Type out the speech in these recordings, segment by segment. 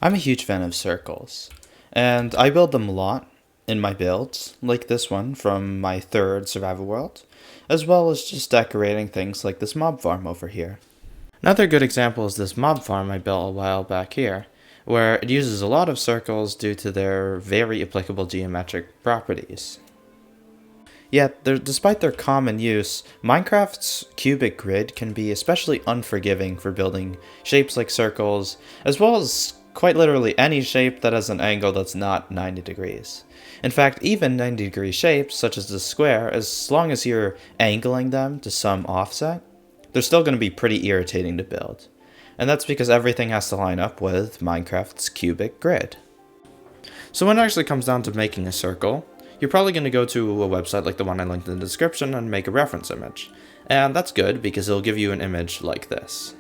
I'm a huge fan of circles, and I build them a lot in my builds, like this one from my third survival world, as well as just decorating things like this mob farm over here. Another good example is this mob farm I built a while back here, where it uses a lot of circles due to their very applicable geometric properties. Yet, despite their common use, Minecraft's cubic grid can be especially unforgiving for building shapes like circles, as well as quite literally any shape that has an angle that's not 90 degrees. In fact, even 90-degree shapes, such as the square, as long as you're angling them to some offset, they're still going to be pretty irritating to build. And that's because everything has to line up with Minecraft's cubic grid. So when it actually comes down to making a circle, you're probably going to go to a website like the one I linked in the description and make a reference image. And that's good because it'll give you an image like this.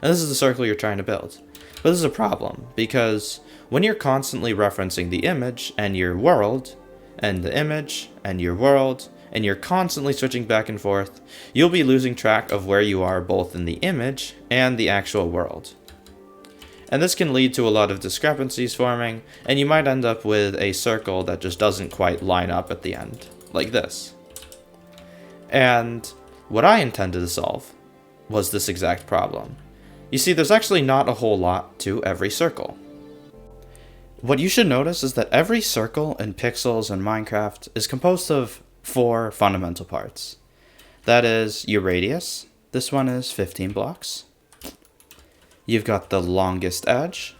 And this is the circle you're trying to build. But this is a problem because when you're constantly referencing the image and your world, and the image and your world, and you're constantly switching back and forth, you'll be losing track of where you are both in the image and the actual world. And this can lead to a lot of discrepancies forming, and you might end up with a circle that just doesn't quite line up at the end, like this. And what I intended to solve was this exact problem. You see, there's actually not a whole lot to every circle. What you should notice is that every circle in Pixels and Minecraft is composed of 4 fundamental parts. That is your radius. This one is 15 blocks. You've got the longest edge,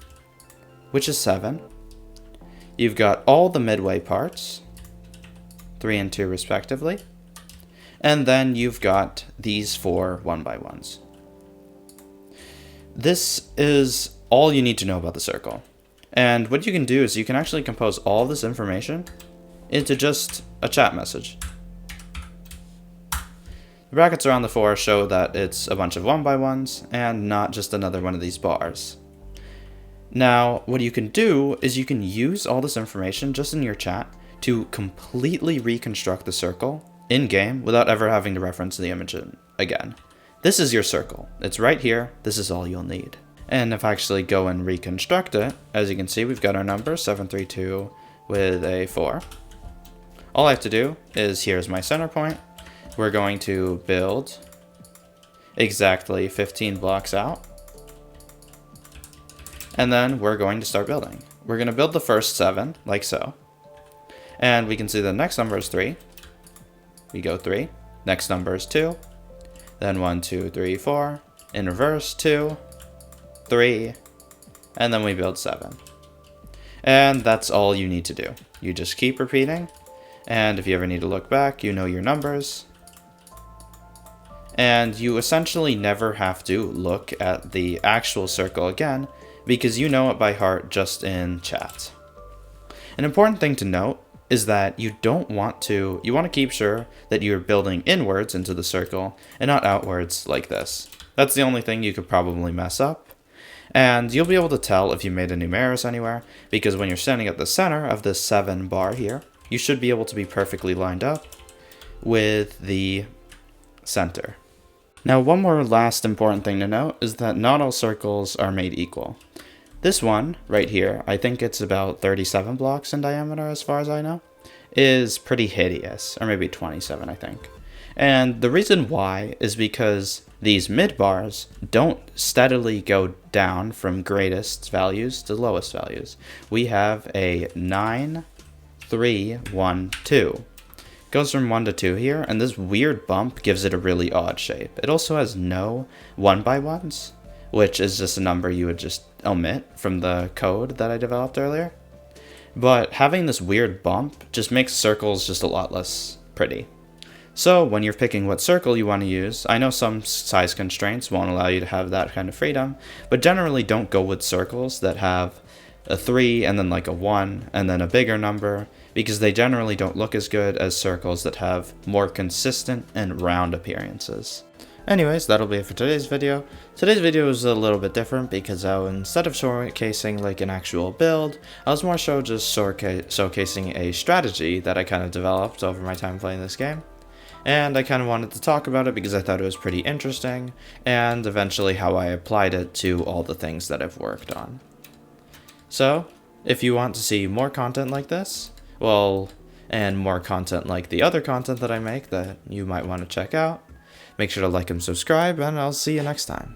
which is 7. You've got all the midway parts, 3 and 2 respectively. And then you've got these 4 1x1s. This is all you need to know about the circle. And what you can do is you can actually compose all this information into just a chat message. The brackets around the 4 show that it's a bunch of 1x1s and not just another one of these bars. Now, what you can do is you can use all this information just in your chat to completely reconstruct the circle in-game without ever having to reference the image again. This is your circle. It's right here. This is all you'll need. And if I actually go and reconstruct it, as you can see, we've got our number 732 with a 4. All I have to do is here's my center point. We're going to build exactly 15 blocks out. And then we're going to start building. We're going to build the first 7, like so. And we can see the next number is 3. We go 3. Next number is 2. Then 1, 2, 3, 4. In reverse, 2, 3. And then we build 7. And that's all you need to do. You just keep repeating. And if you ever need to look back, you know your numbers. And you essentially never have to look at the actual circle again because you know it by heart just in chat. An important thing to note is that you want to keep sure that you're building inwards into the circle and not outwards like this. That's the only thing you could probably mess up. And you'll be able to tell if you made any errors anywhere because when you're standing at the center of this 7 bar here, you should be able to be perfectly lined up with the center. Now, one more last important thing to note is that not all circles are made equal. This one right here, I think it's about 37 blocks in diameter as far as I know, is pretty hideous, or maybe 27 I think. And the reason why is because these mid bars don't steadily go down from greatest values to lowest values. We have a 9, 3, 1, 2. Goes from 1 to 2 here, and this weird bump gives it a really odd shape. It also has no 1x1s, which is just a number you would just omit from the code that I developed earlier. But having this weird bump just makes circles just a lot less pretty. So when you're picking what circle you want to use, I know some size constraints won't allow you to have that kind of freedom, but generally don't go with circles that have a 3 and then like a 1 and then a bigger number, because they generally don't look as good as circles that have more consistent and round appearances. Anyways, that'll be it for today's video. Today's video was a little bit different because instead of showcasing like an actual build, I was more so just showcasing a strategy that I kind of developed over my time playing this game. And I kind of wanted to talk about it because I thought it was pretty interesting, and eventually how I applied it to all the things that I've worked on. So, if you want to see more content like this, well, and more content like the other content that I make that you might want to check out, make sure to like and subscribe, and I'll see you next time.